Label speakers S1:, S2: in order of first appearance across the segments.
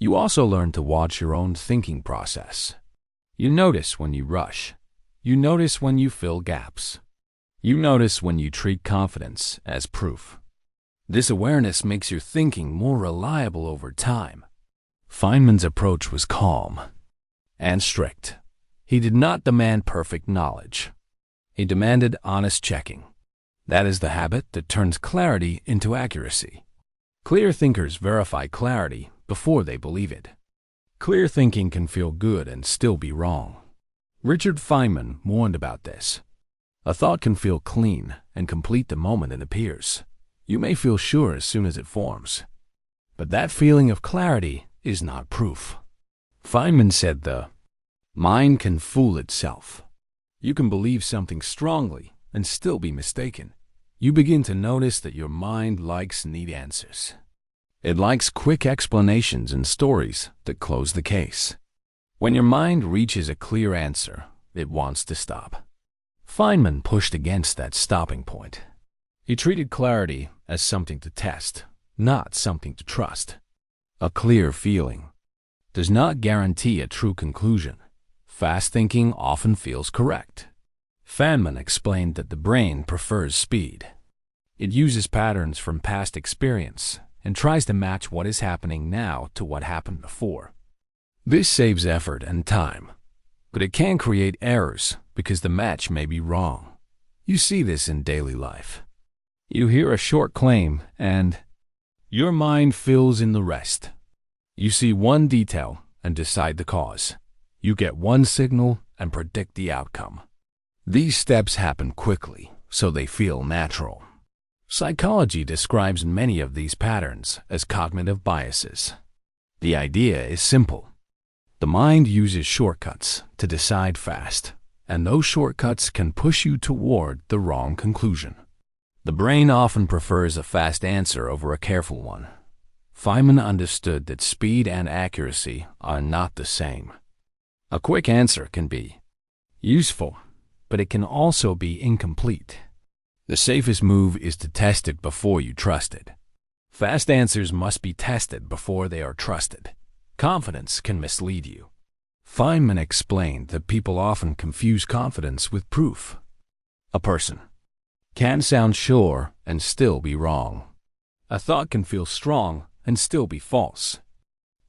S1: You also learn to watch your own thinking process. You notice when you rush. You notice when you fill gaps. You notice when you treat confidence as proof. This awareness makes your thinking more reliable over time. Feynman's approach was calm and strict. He did not demand perfect knowledge. He demanded honest checking. That is the habit that turns clarity into accuracy. Clear thinkers verify clarity before they believe it. Clear thinking can feel good and still be wrong. Richard Feynman warned about this. A thought can feel clean and complete the moment it appears. You may feel sure as soon as it forms. But that feeling of clarity is not proof. Feynman said the mind can fool itself. You can believe something strongly and still be mistaken. You begin to notice that your mind likes neat answers. It likes quick explanations and stories that close the case. When your mind reaches a clear answer, it wants to stop. Feynman pushed against that stopping point. He treated clarity as something to test, not something to trust. A clear feeling does not guarantee a true conclusion. Fast thinking often feels correct. Feynman explained that the brain prefers speed. It uses patterns from past experience and tries to match what is happening now to what happened before. This saves effort and time, but it can create errors because the match may be wrong. You see this in daily life. You hear a short claim and your mind fills in the rest. You see one detail and decide the cause. You get one signal and predict the outcome. These steps happen quickly, so they feel natural. Psychology describes many of these patterns as cognitive biases. The idea is simple. The mind uses shortcuts to decide fast, and those shortcuts can push you toward the wrong conclusion. The brain often prefers a fast answer over a careful one. Feynman understood that speed and accuracy are not the same. A quick answer can be useful, but it can also be incomplete. The safest move is to test it before you trust it. Fast answers must be tested before they are trusted. Confidence can mislead you. Feynman explained that people often confuse confidence with proof. A person can sound sure and still be wrong. A thought can feel strong and still be false.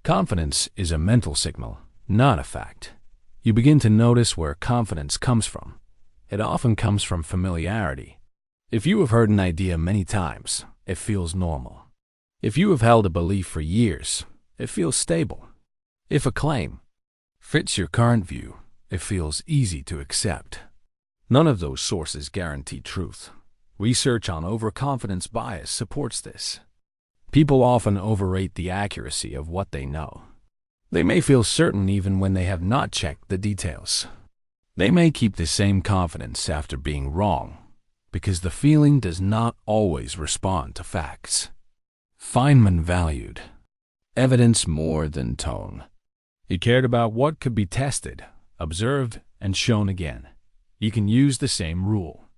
S1: Confidence is a mental signal, not a fact. You begin to notice where confidence comes from. It often comes from familiarity. If you have heard an idea many times, it feels normal. If you have held a belief for years, it feels stable. If a claim fits your current view, it feels easy to accept. None of those sources guarantee truth. Research on overconfidence bias supports this. People often overrate the accuracy of what they know. They may feel certain even when they have not checked the details. They may keep the same confidence after being wrong, because the feeling does not always respond to facts. Feynman valued evidence more than tone. He cared about what could be tested, observed, and shown again. You can use the same rule.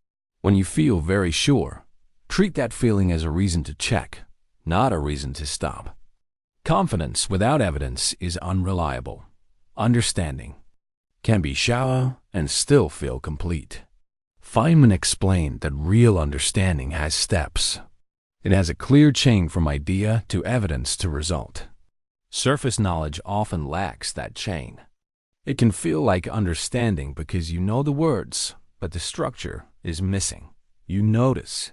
S1: When you feel very sure, treat that feeling as a reason to check, not a reason to stop. Confidence without evidence is unreliable. Understanding can be shallow and still feel complete. Feynman explained that real understanding has steps. It has a clear chain from idea to evidence to result. Surface knowledge often lacks that chain. It can feel like understanding because you know the words, but the structure is missing. You notice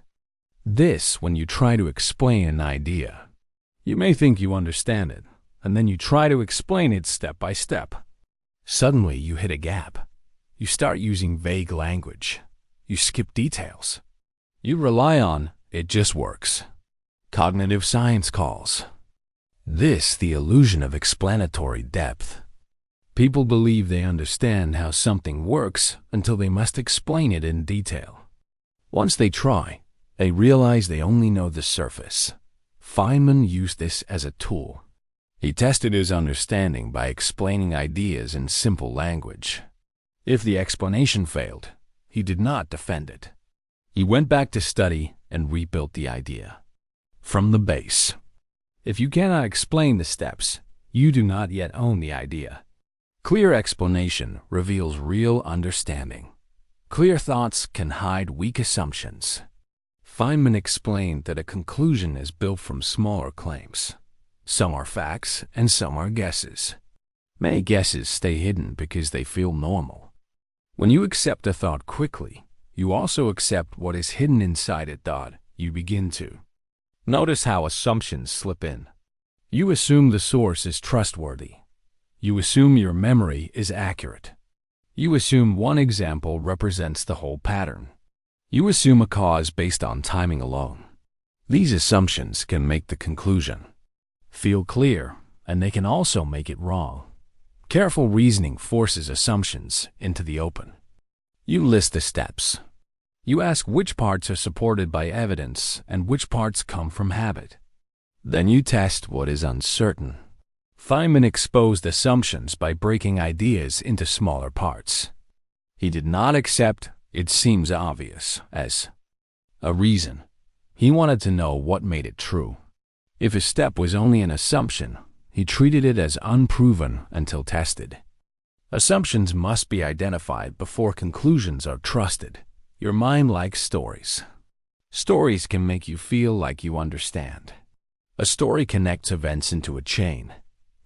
S1: this when you try to explain an idea. You may think you understand it, and then you try to explain it step by step. Suddenly you hit a gap. You start using vague language. You skip details. You rely on "it just works." Cognitive science calls this the illusion of explanatory depth. People believe they understand how something works until they must explain it in detail. Once they try, they realize they only know the surface. Feynman used this as a tool. He tested his understanding by explaining ideas in simple language. If the explanation failed, he did not defend it. He went back to study and rebuilt the idea from the base. If you cannot explain the steps, you do not yet own the idea. Clear explanation reveals real understanding. Clear thoughts can hide weak assumptions. Feynman explained that a conclusion is built from smaller claims. Some are facts and some are guesses. Many guesses stay hidden because they feel normal. When you accept a thought quickly, you also accept what is hidden inside a thought. You begin to notice how assumptions slip in. You assume the source is trustworthy. You assume your memory is accurate. You assume one example represents the whole pattern. You assume a cause based on timing alone. These assumptions can make the conclusion feel clear, and they can also make it wrong. Careful reasoning forces assumptions into the open. You list the steps. You ask which parts are supported by evidence and which parts come from habit. Then you test what is uncertain. Feynman exposed assumptions by breaking ideas into smaller parts. He did not accept "it seems obvious" as a reason. He wanted to know what made it true. If a step was only an assumption, he treated it as unproven until tested. Assumptions must be identified before conclusions are trusted. Your mind likes stories. Stories can make you feel like you understand. A story connects events into a chain,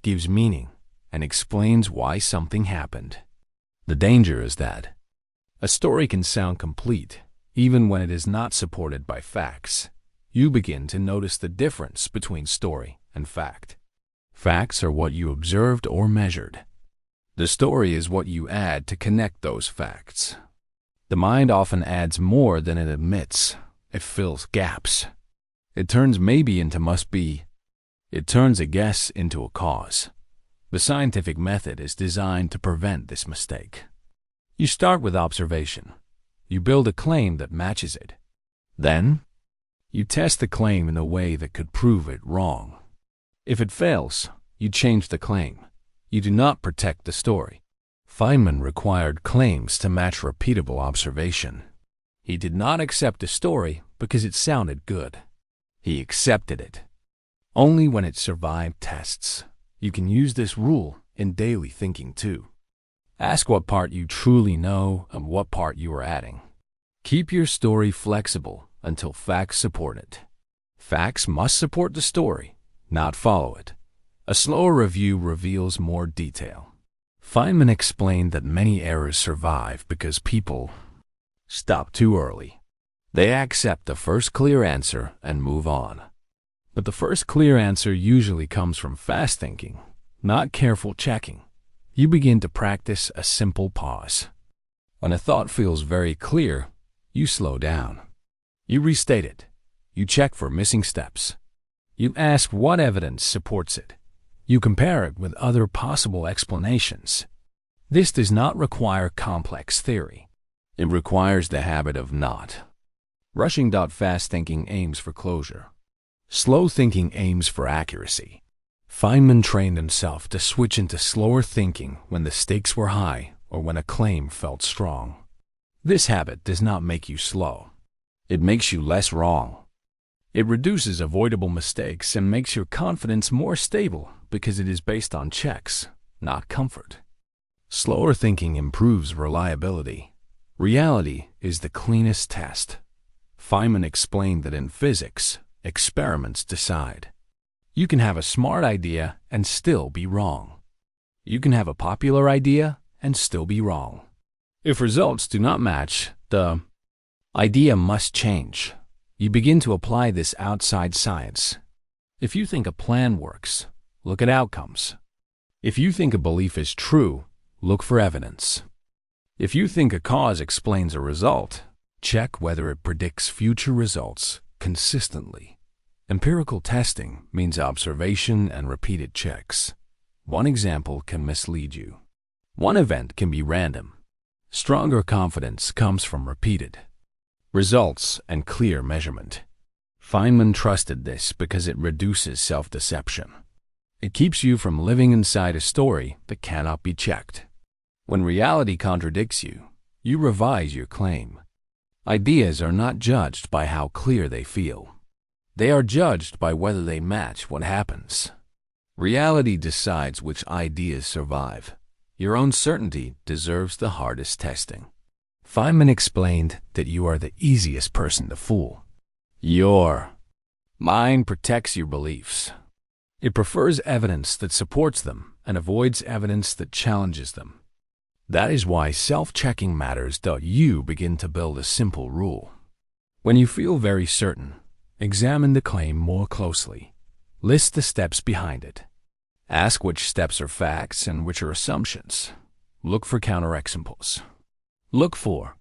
S1: gives meaning, and explains why something happened. The danger is that a story can sound complete, even when it is not supported by facts. You begin to notice the difference between story and fact. Facts are what you observed or measured. The story is what you add to connect those facts. The mind often adds more than it admits. It fills gaps. It turns maybe into must be. It turns a guess into a cause. The scientific method is designed to prevent this mistake. You start with observation. You build a claim that matches it. Then, you test the claim in a way that could prove it wrong. If it fails, you change the claim. You do not protect the story. Feynman required claims to match repeatable observation. He did not accept a story because it sounded good. He accepted it only when it survived tests. You can use this rule in daily thinking too. Ask what part you truly know and what part you are adding. Keep your story flexible until facts support it. Facts must support the story, not follow it. A slower review reveals more detail. Feynman explained that many errors survive because people stop too early. They accept the first clear answer and move on. But the first clear answer usually comes from fast thinking, not careful checking. You begin to practice a simple pause. When a thought feels very clear, you slow down. You restate it. You check for missing steps. You ask what evidence supports it. You compare it with other possible explanations. This does not require complex theory. It requires the habit of not rushing. Fast thinking aims for closure. Slow thinking aims for accuracy. Feynman trained himself to switch into slower thinking when the stakes were high or when a claim felt strong. This habit does not make you slow. It makes you less wrong. It reduces avoidable mistakes and makes your confidence more stable because it is based on checks, not comfort. Slower thinking improves reliability. Reality is the cleanest test. Feynman explained that in physics, experiments decide. You can have a smart idea and still be wrong. You can have a popular idea and still be wrong. If results do not match, the idea must change. You begin to apply this outside science. If you think a plan works, look at outcomes. If you think a belief is true, look for evidence. If you think a cause explains a result, check whether it predicts future results consistently. Empirical testing means observation and repeated checks. One example can mislead you. One event can be random. Stronger confidence comes from repeated results and clear measurement. Feynman trusted this because it reduces self-deception. It keeps you from living inside a story that cannot be checked. When reality contradicts you, you revise your claim. Ideas are not judged by how clear they feel. They are judged by whether they match what happens. Reality decides which ideas survive. Your own certainty deserves the hardest testing. Feynman explained that you are the easiest person to fool. Your mind protects your beliefs. It prefers evidence that supports them and avoids evidence that challenges them. That is why self-checking matters. You begin to build a simple rule. When you feel very certain, examine the claim more closely. List the steps behind it. Ask which steps are facts and which are assumptions. Look for counterexamples. Look for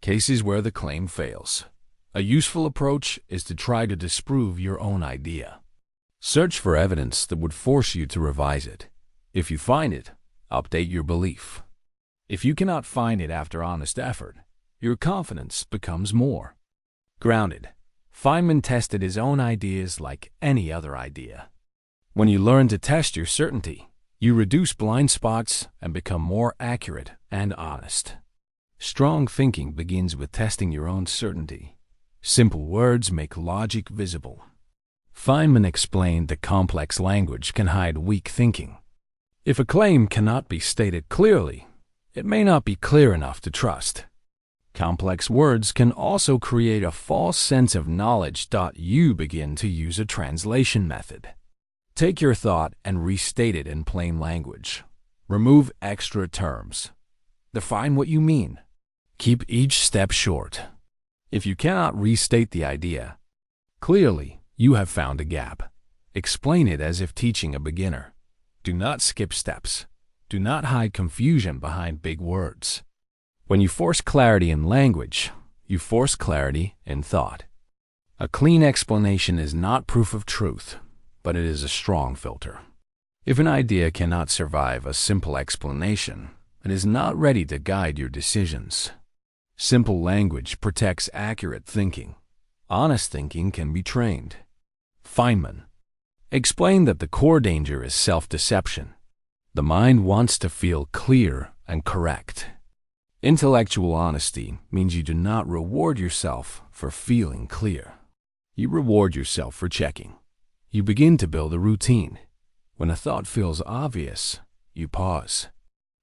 S1: cases where the claim fails. A useful approach is to try to disprove your own idea. Search for evidence that would force you to revise it. If you find it, update your belief. If you cannot find it after honest effort, your confidence becomes more grounded. Feynman tested his own ideas like any other idea. When you learn to test your certainty, you reduce blind spots and become more accurate and honest. Strong thinking begins with testing your own certainty. Simple words make logic visible. Feynman explained that complex language can hide weak thinking. If a claim cannot be stated clearly, it may not be clear enough to trust. Complex words can also create a false sense of knowledge. You begin to use a translation method. Take your thought and restate it in plain language. Remove extra terms. Define what you mean. Keep each step short. If you cannot restate the idea clearly, you have found a gap. Explain it as if teaching a beginner. Do not skip steps. Do not hide confusion behind big words. When you force clarity in language, you force clarity in thought. A clean explanation is not proof of truth, but it is a strong filter. If an idea cannot survive a simple explanation, it is not ready to guide your decisions. Simple language protects accurate thinking. Honest thinking can be trained. Feynman explained that the core danger is self-deception. The mind wants to feel clear and correct. Intellectual honesty means you do not reward yourself for feeling clear. You reward yourself for checking. You begin to build a routine. When a thought feels obvious, you pause.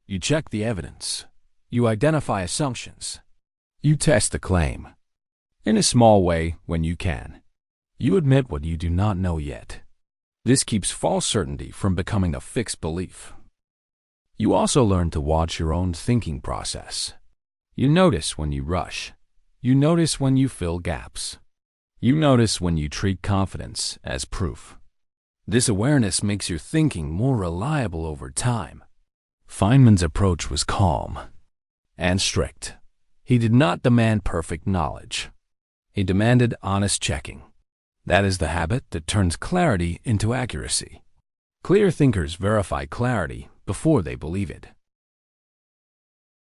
S1: You check the evidence. You identify assumptions. You test the claim. In a small way when you can. You admit what you do not know yet. This keeps false certainty from becoming a fixed belief. You also learn to watch your own thinking process. You notice when you rush. You notice when you fill gaps. You notice when you treat confidence as proof. This awareness makes your thinking more reliable over time. Feynman's approach was calm and strict. He did not demand perfect knowledge. He demanded honest checking. That is the habit that turns clarity into accuracy. Clear thinkers verify clarity before they believe it.